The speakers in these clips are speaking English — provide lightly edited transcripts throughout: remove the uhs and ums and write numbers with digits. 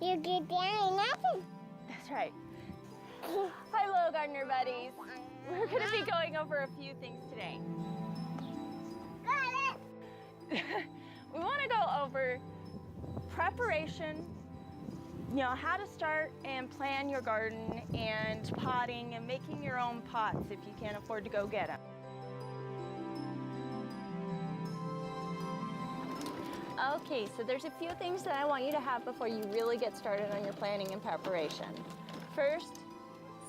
You get down nothing. That's right. Hello, gardener buddies. We're going to be going over a few things today. Got it. We want to go over preparation, how to start and plan your garden, and potting and making your own pots if you can't afford to go get them. Okay, so there's a few things that I want you to have before you really get started on your planning and preparation. First,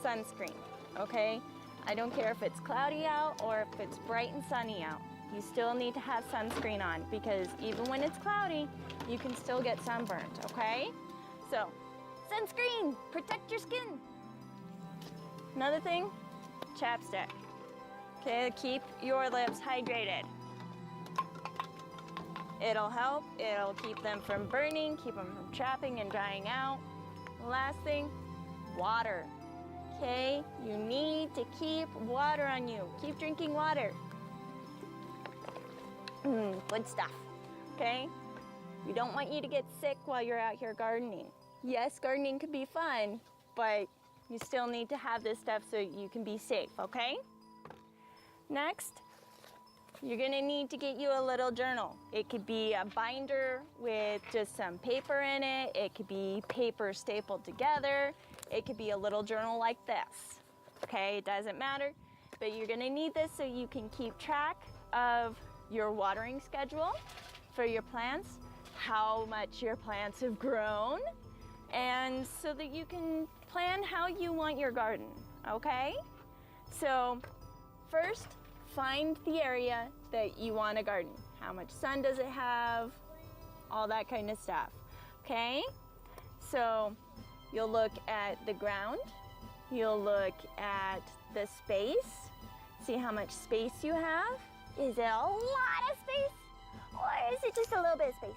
sunscreen, okay? I don't care if it's cloudy out or if it's bright and sunny out. You still need to have sunscreen on because even when it's cloudy, you can still get sunburned, okay? So, sunscreen, protect your skin. Another thing, chapstick. Okay, keep your lips hydrated. It'll help, it'll keep them from burning, keep them from chapping and drying out. Last thing, water. Okay, you need to keep water on you. Keep drinking water. Good stuff, okay? We don't want you to get sick while you're out here gardening. Yes, gardening can be fun, but you still need to have this stuff so you can be safe, okay? Next, you're gonna need to get you a little journal. It could be a binder with just some paper in it. It could be paper stapled together. It could be a little journal like this, okay? It doesn't matter, but you're gonna need this so you can keep track of your watering schedule for your plants, how much your plants have grown, and so that you can plan how you want your garden, okay? So first, find the area that you want to garden. How much sun does it have? All that kind of stuff, okay? So you'll look at the ground, you'll look at the space, see how much space you have. Is it a lot of space or is it just a little bit of space?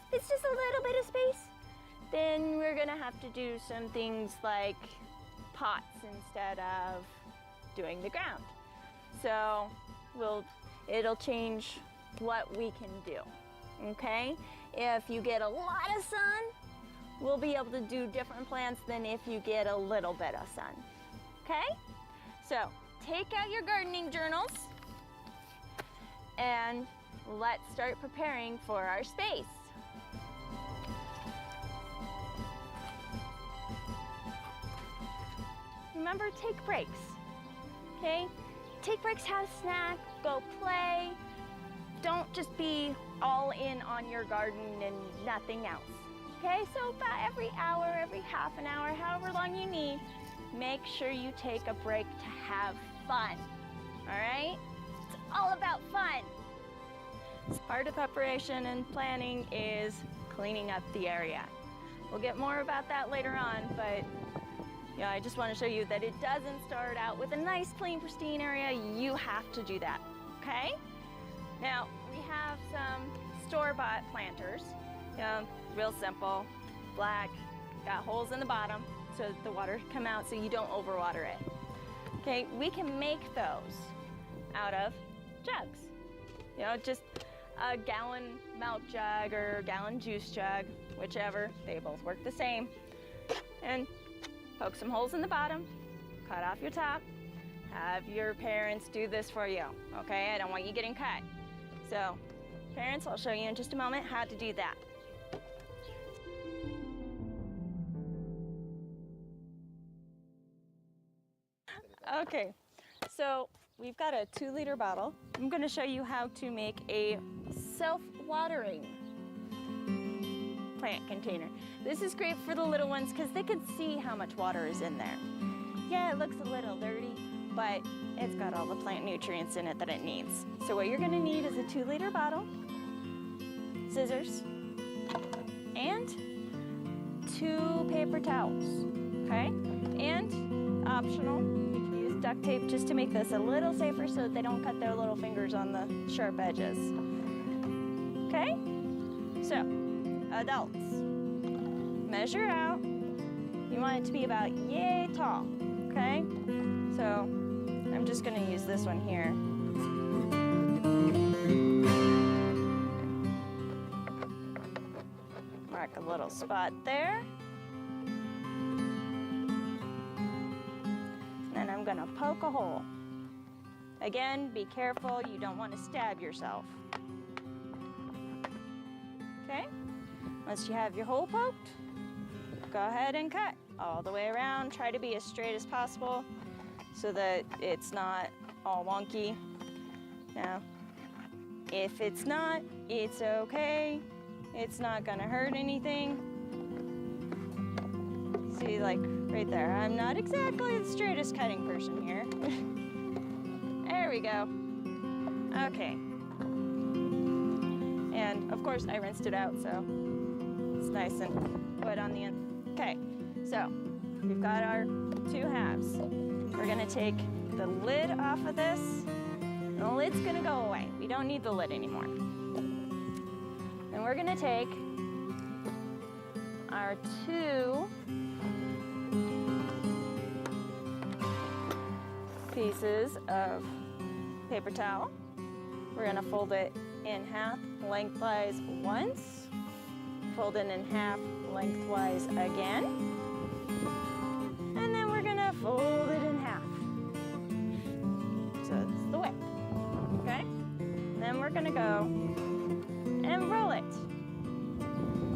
If it's just a little bit of space, then we're gonna have to do some things like pots instead of doing the ground. So it'll change what we can do, okay? If you get a lot of sun, we'll be able to do different plants than if you get a little bit of sun, okay? So take out your gardening journals and let's start preparing for our space. Remember, take breaks, okay? Take breaks, have a snack, go play. Don't just be all in on your garden and nothing else, okay? So about every hour, every half an hour, however long you need, make sure you take a break to have fun, all right? It's all about fun. Part of preparation and planning is cleaning up the area. We'll get more about that later on, but I just want to show you that it doesn't start out with a nice, clean, pristine area. You have to do that, okay? Now, we have some store-bought planters, real simple, black, got holes in the bottom so that the water can come out so you don't overwater it. Okay, we can make those out of jugs. Just a gallon milk jug or a gallon juice jug, whichever, they both work the same. And poke some holes in the bottom, cut off your top, have your parents do this for you, okay? I don't want you getting cut. So, parents, I'll show you in just a moment how to do that. Okay, so we've got a 2-liter bottle. I'm gonna show you how to make a self-watering plant container. This is great for the little ones because they can see how much water is in there. Yeah, it looks a little dirty, but it's got all the plant nutrients in it that it needs. So what you're gonna need is a 2-liter bottle, scissors, and 2 paper towels, okay? And optional, you can use duct tape just to make this a little safer so that they don't cut their little fingers on the sharp edges. Okay? So, adults, measure out. You want it to be about yay tall, okay? So, I'm just gonna use this one here. Mark a little spot there. Then I'm gonna poke a hole. Again, be careful, you don't want to stab yourself. Okay, once you have your hole poked, go ahead and cut all the way around. Try to be as straight as possible so that it's not all wonky. Now, if it's not, it's okay. It's not gonna hurt anything. See, like right there, I'm not exactly the straightest cutting person here. There we go. Okay. And of course I rinsed it out, so it's nice and wet on the end. Okay, so we've got our two halves. We're gonna take the lid off of this, and the lid's gonna go away. We don't need the lid anymore. And we're gonna take our two pieces of paper towel. We're gonna fold it in half lengthwise once, fold it in half lengthwise again, and then we're gonna fold it in half. So that's the way, okay? And then we're gonna go and roll it.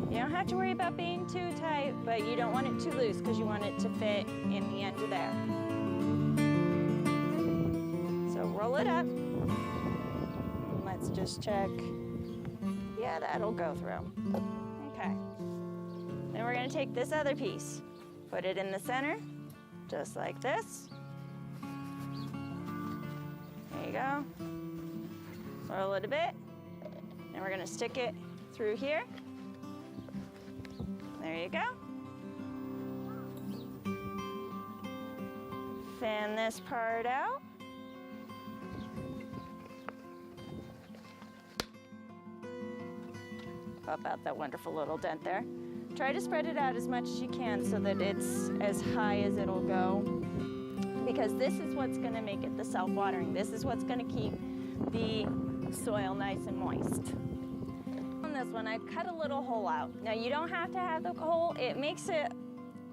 You don't have to worry about being too tight, but you don't want it too loose because you want it to fit in the end of there. So roll it up. Let's just check. Yeah, that'll go through. Okay. Then we're gonna take this other piece, put it in the center, just like this. There you go. Roll it a bit. And we're gonna stick it through here. There you go. Fan this part out. Pop out that wonderful little dent there. Try to spread it out as much as you can so that it's as high as it'll go, because this is what's gonna make it the self-watering. This is what's gonna keep the soil nice and moist. On this one, I've cut a little hole out. Now you don't have to have the hole. It makes it,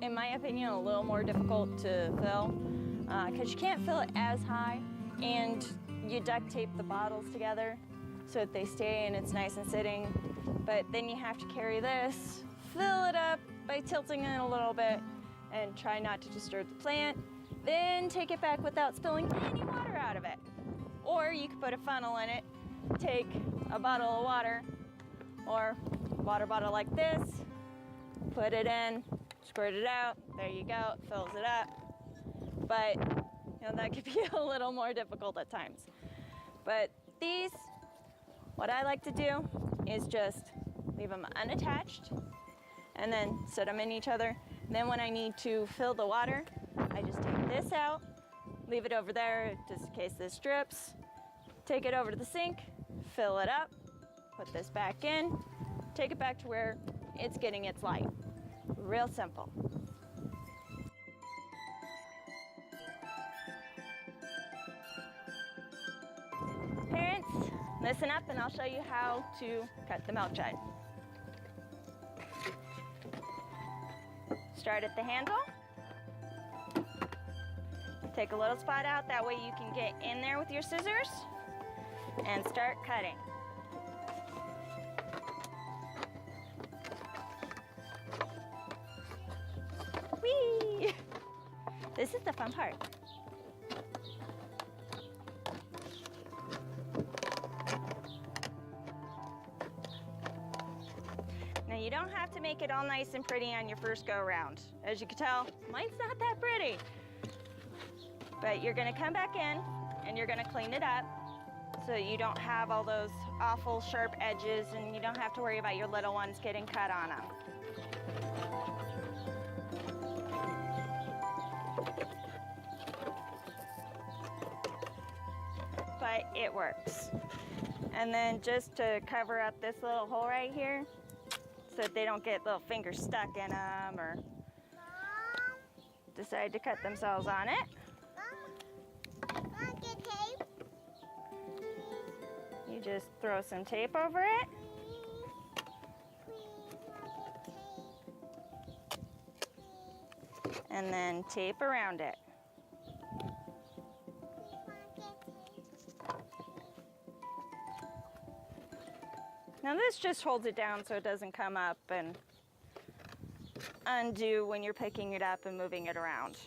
in my opinion, a little more difficult to fill because you can't fill it as high, and you duct tape the bottles together so that they stay and it's nice and sitting. But then you have to carry this, fill it up by tilting it a little bit, and try not to disturb the plant. Then take it back without spilling any water out of it. Or you could put a funnel in it, take a bottle of water, or a water bottle like this, put it in, squirt it out, there you go, it fills it up. But, you know, that could be a little more difficult at times. But these, what I like to do is just leave them unattached and then set them in each other. And then when I need to fill the water, I just take this out, leave it over there just in case this drips, take it over to the sink, fill it up, put this back in, take it back to where it's getting its light. Real simple. Parents, listen up and I'll show you how to cut the milk jug. Start at the handle. Take a little spot out, that way you can get in there with your scissors and start cutting. Whee! This is the fun part. Now you don't have to make it all nice and pretty on your first go around. As you can tell, mine's not that pretty. But you're gonna come back in and you're gonna clean it up so you don't have all those awful sharp edges and you don't have to worry about your little ones getting cut on them. But it works. And then just to cover up this little hole right here so that they don't get little fingers stuck in them or decide to cut themselves on it. You just throw some tape over it. and then tape around it. Now this just holds it down so it doesn't come up and undo when you're picking it up and moving it around.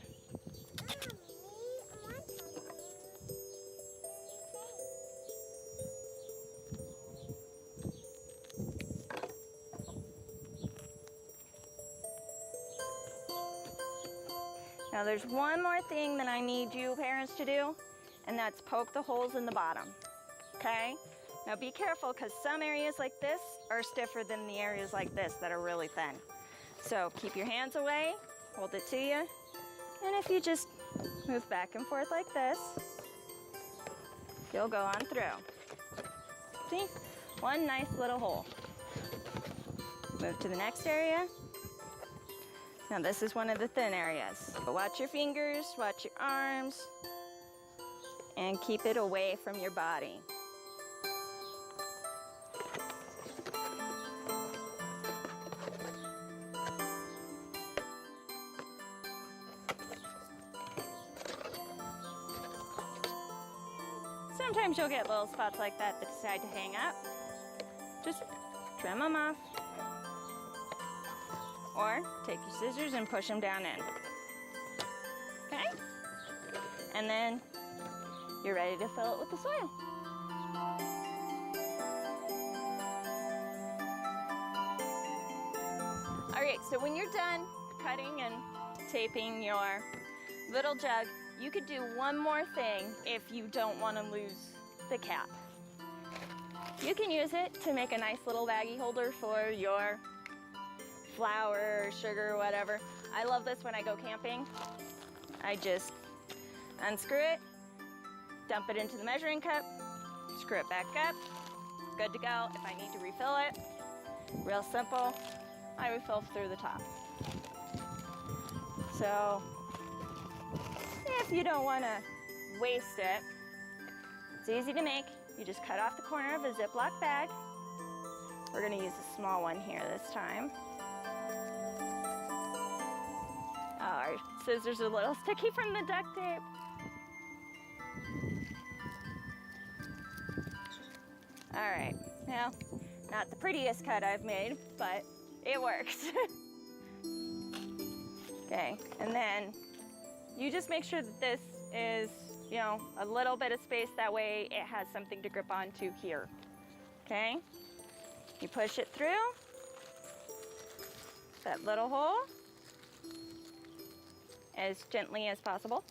Now there's one more thing that I need you parents to do, and that's poke the holes in the bottom, okay? Now be careful, because some areas like this are stiffer than the areas like this that are really thin. So keep your hands away, hold it to you, and if you just move back and forth like this, you'll go on through. See? One nice little hole. Move to the next area. Now this is one of the thin areas. But watch your fingers, watch your arms, and keep it away from your body. Sometimes you'll get little spots like that that decide to hang up. Just trim them off. Or take your scissors and push them down in. Okay? And then you're ready to fill it with the soil. All right, so when you're done cutting and taping your little jug, you could do one more thing if you don't want to lose the cap. You can use it to make a nice little baggie holder for your flour, sugar, whatever. I love this when I go camping. I just unscrew it, dump it into the measuring cup, screw it back up, good to go. If I need to refill it, real simple, I refill through the top. So if you don't want to waste it, it's easy to make. You just cut off the corner of a Ziploc bag. We're going to use a small one here this time. Oh, our scissors are a little sticky from the duct tape. All right, now, not the prettiest cut I've made, but it works. Okay, and then you just make sure that this is, you know, a little bit of space, that way it has something to grip onto here, okay? You push it through that little hole as gently as possible.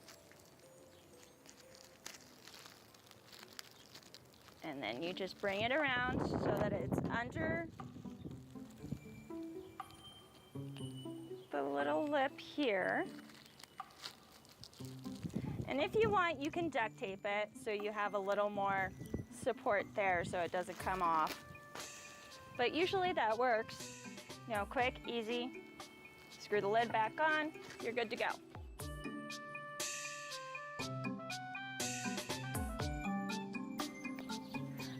And then you just bring it around so that it's under the little lip here. And if you want, you can duct tape it so you have a little more support there so it doesn't come off. But usually that works. You know, quick, easy. Screw the lid back on, you're good to go.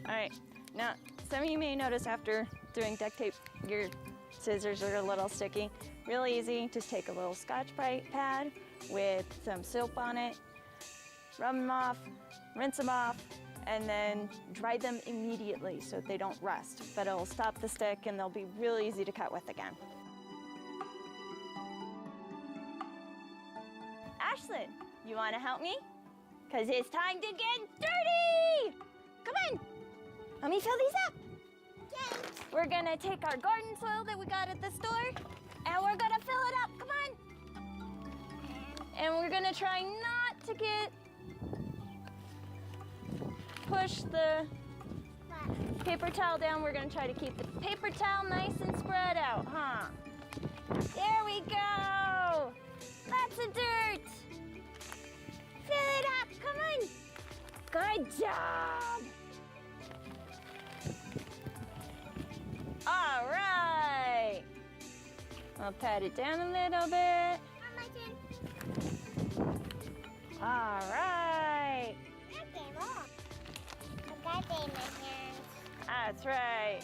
All right, now some of you may notice after doing duct tape, your scissors are a little sticky. Really easy, just take a little Scotch-Brite pad with some soap on it, rub them off, rinse them off, and then dry them immediately so they don't rust. But it'll stop the stick and they'll be really easy to cut with again. Ashlyn, you wanna help me? 'Cause it's time to get dirty! Come on, let me fill these up. Okay. We're gonna take our garden soil that we got at the store and we're gonna fill it up, come on. And we're gonna try not to push the paper towel down. We're gonna try to keep the paper towel nice and spread out, huh? There we go. Lots of dirt. Fill it up, come on. Good job. All right. I'll pat it down a little bit. My turn. All right. Okay, Mom. I got it in my hands. That's right.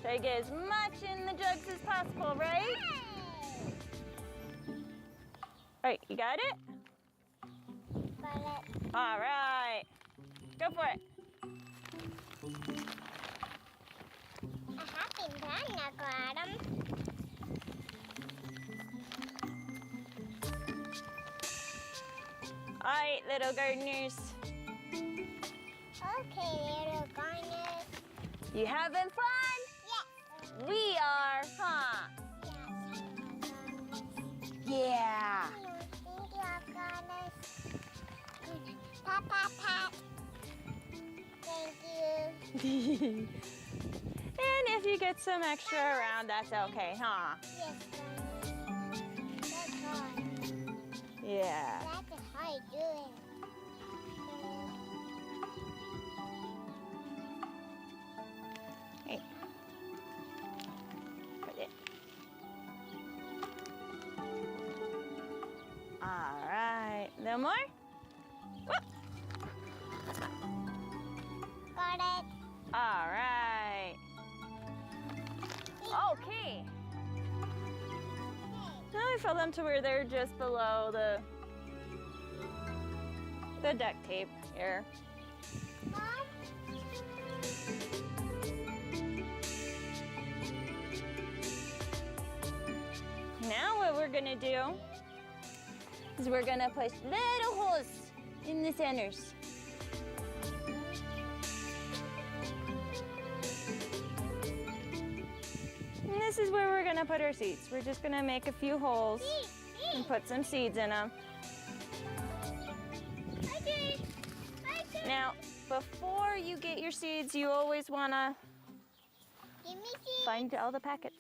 Try to get as much in the jugs as possible, right? Hey. right, you got it? Got it. All right, go for it. I haven't done that, got 'em. All right, little gardeners. Okay, little gardeners. You having fun? Yes. We are, huh? Yeah. Thank you, gardeners. Pat, pat, pat. Thank you. And if you get some extra around, that's okay, huh? Yes, gardeners. That's hard. Yeah. That's hard doing. Hey. Put it. All right. A little more? Whoop. Got it. All right. Okay. Now I fill them to where they're just below the duct tape here. Mom? Now what we're gonna do is we're gonna push little holes in the centers. And this is where we're gonna put our seeds. We're just gonna make a few holes and put some seeds in them. Now, before you get your seeds, you always wanna Give me seeds. find all the packets.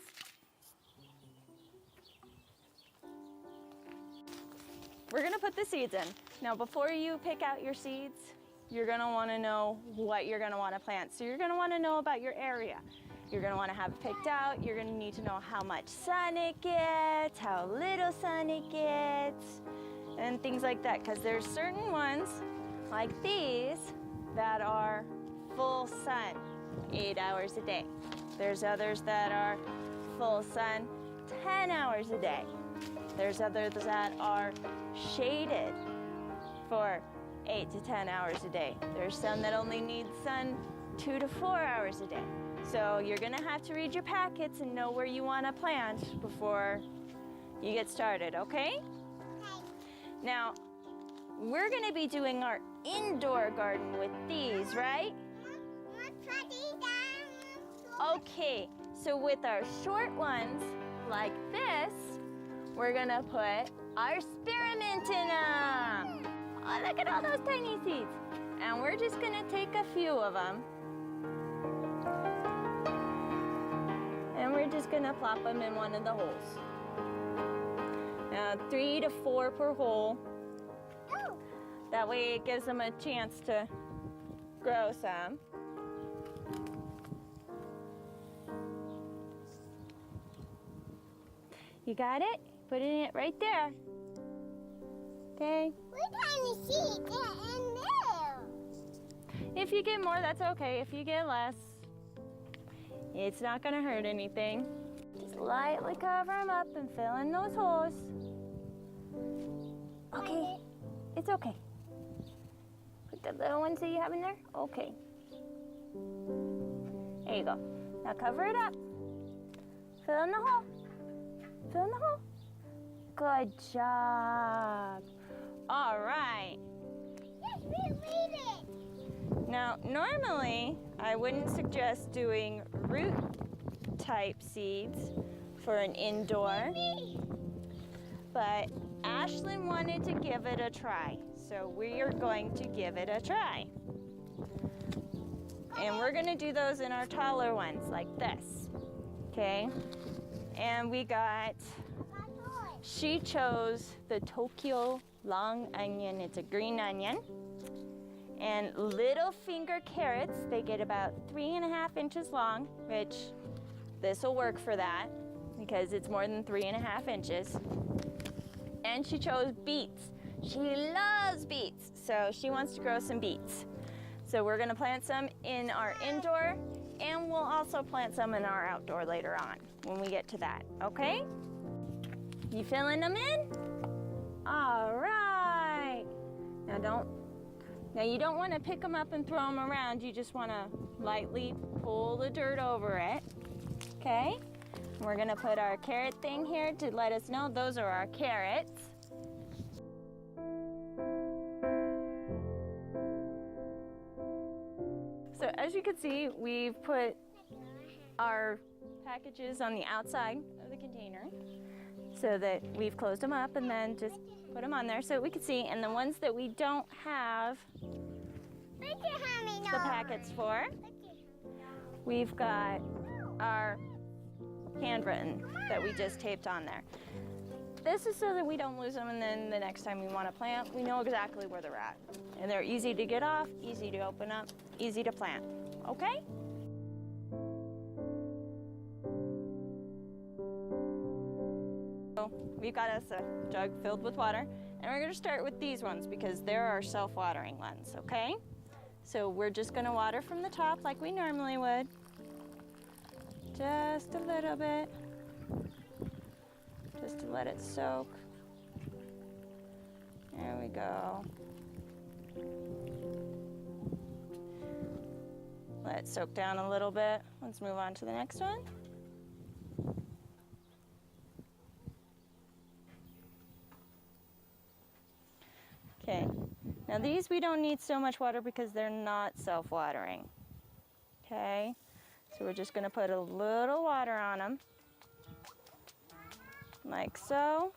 We're gonna put the seeds in. Now, before you pick out your seeds, you're gonna wanna know what you're gonna wanna plant. So you're gonna wanna know about your area. You're gonna wanna have it picked out. You're gonna need to know how much sun it gets, how little sun it gets, and things like that. Because there's certain ones, like these, that are full sun, 8 hours a day. There's others that are full sun, 10 hours a day. There's others that are shaded for 8 to 10 hours a day. There's some that only need sun 2 to 4 hours a day. So you're gonna have to read your packets and know where you wanna plant before you get started, okay? Okay. Now, we're gonna be doing our indoor garden with these, right? Okay, so with our short ones, like this, we're gonna put our spearmint in them. Oh, look at all those tiny seeds. And we're just gonna take a few of them. And we're just gonna plop them in one of the holes. Now, 3 to 4 per hole. Oh. That way it gives them a chance to grow some. You got it? Putting it right there. Okay? We're trying to see it in there. If you get more, that's okay. If you get less, it's not gonna hurt anything. Just lightly cover them up and fill in those holes. Okay, it's okay. Put the little ones that you have in there. Okay. There you go. Now cover it up. Fill in the hole. Fill in the hole. Good job. All right. Yes, we made it. Now, normally, I wouldn't suggest doing root type seeds for an indoor, but Ashlyn wanted to give it a try, so we are going to give it a try. And we're gonna do those in our taller ones, like this, okay? And we got, she chose the Tokyo long onion. It's a green onion. And little finger carrots, they get about 3.5 inches long, which this will work for that because it's more than 3.5 inches. And she chose beets. She loves beets, so she wants to grow some beets. So we're gonna plant some in our indoor, and we'll also plant some in our outdoor later on when we get to that, okay? You filling them in? All right. Now you don't want to pick them up and throw them around. You just want to lightly pull the dirt over it. Okay? We're gonna put our carrot thing here to let us know those are our carrots. So as you can see, we've put our packages on the outside of the container so that we've closed them up and then just put them on there so we can see. And the ones that we don't have the packets for, we've got our handwritten that we just taped on there. This is so that we don't lose them, and then the next time we want to plant, we know exactly where they're at. And they're easy to get off, easy to open up, easy to plant. Okay? So we've got us a jug filled with water, and we're gonna start with these ones because they're our self-watering ones, okay? So we're just gonna water from the top like we normally would. Just a little bit, just to let it soak. There we go. Let it soak down a little bit. Let's move on to the next one. Okay, now these we don't need so much water because they're not self-watering. Okay, so we're just gonna put a little water on them, like so.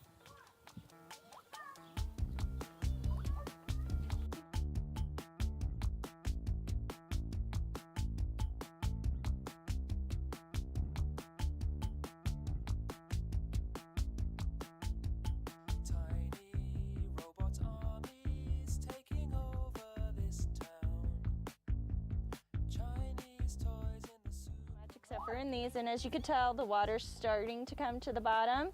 Except for in these, and as you can tell, the water's starting to come to the bottom.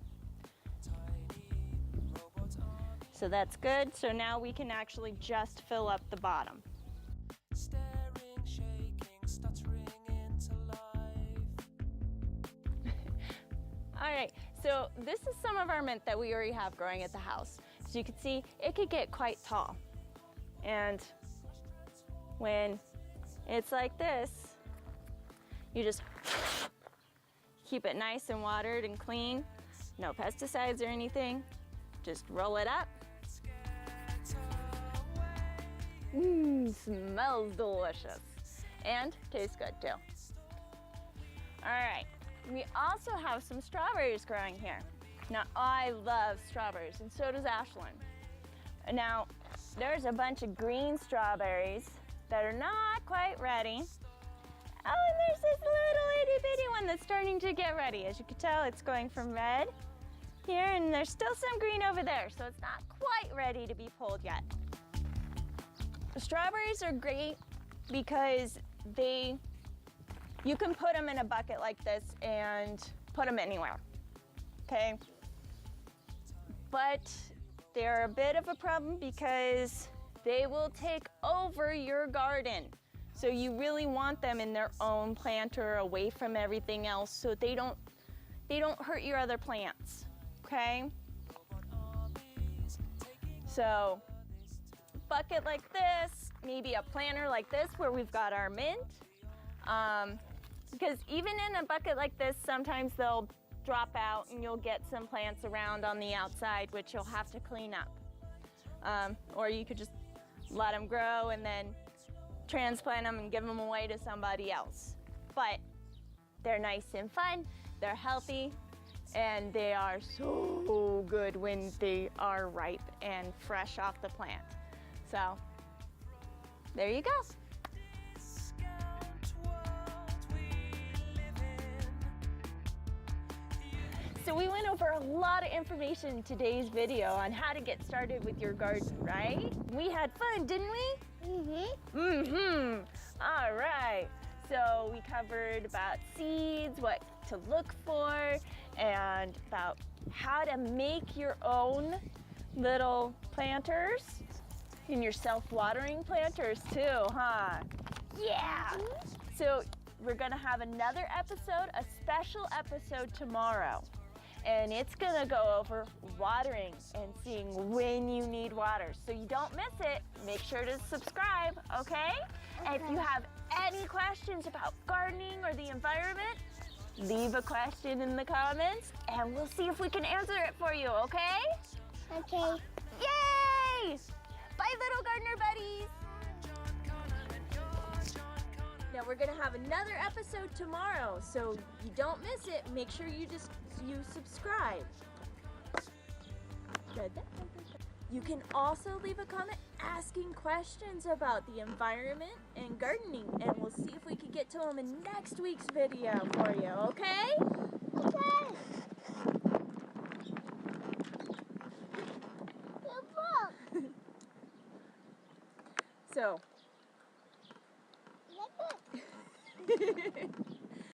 So that's good. So now we can actually just fill up the bottom. Staring, shaking, stuttering into life. All right, so this is some of our mint that we already have growing at the house. As you can see, it could get quite tall. And when it's like this, you just keep it nice and watered and clean. No pesticides or anything. Just roll it up. Smells delicious. And tastes good too. All right, we also have some strawberries growing here. Now, I love strawberries, and so does Ashlyn. Now, there's a bunch of green strawberries that are not quite ready. Oh, and there's this little itty bitty one that's starting to get ready. As you can tell, it's going from red here, and there's still some green over there, so it's not quite ready to be pulled yet. The strawberries are great because you can put them in a bucket like this and put them anywhere, okay? But they're a bit of a problem because they will take over your garden. So you really want them in their own planter, away from everything else, so they don't hurt your other plants, okay? So, bucket like this, maybe a planter like this where we've got our mint. Because even in a bucket like this, sometimes they'll drop out and you'll get some plants around on the outside, which you'll have to clean up. Or you could just let them grow and then transplant them and give them away to somebody else. But they're nice and fun, they're healthy, and they are so good when they are ripe and fresh off the plant. So, there you go. So we went over a lot of information in today's video on how to get started with your garden, right? We had fun, didn't we? Mm-hmm. All right. So we covered about seeds, what to look for, and about how to make your own little planters and your self-watering planters too, huh? Yeah. So we're gonna have another episode, a special episode tomorrow. and it's gonna go over watering and seeing when you need water. So you don't miss it. Make sure to subscribe, okay? And if you have any questions about gardening or the environment, leave a question in the comments and we'll see if we can answer it for you, okay? Okay. Yay! Bye, little gardener buddies. Now we're gonna have another episode tomorrow, so you don't miss it. Make sure you subscribe. Good. You can also leave a comment asking questions about the environment and gardening, and we'll see if we can get to them in next week's video for you, okay?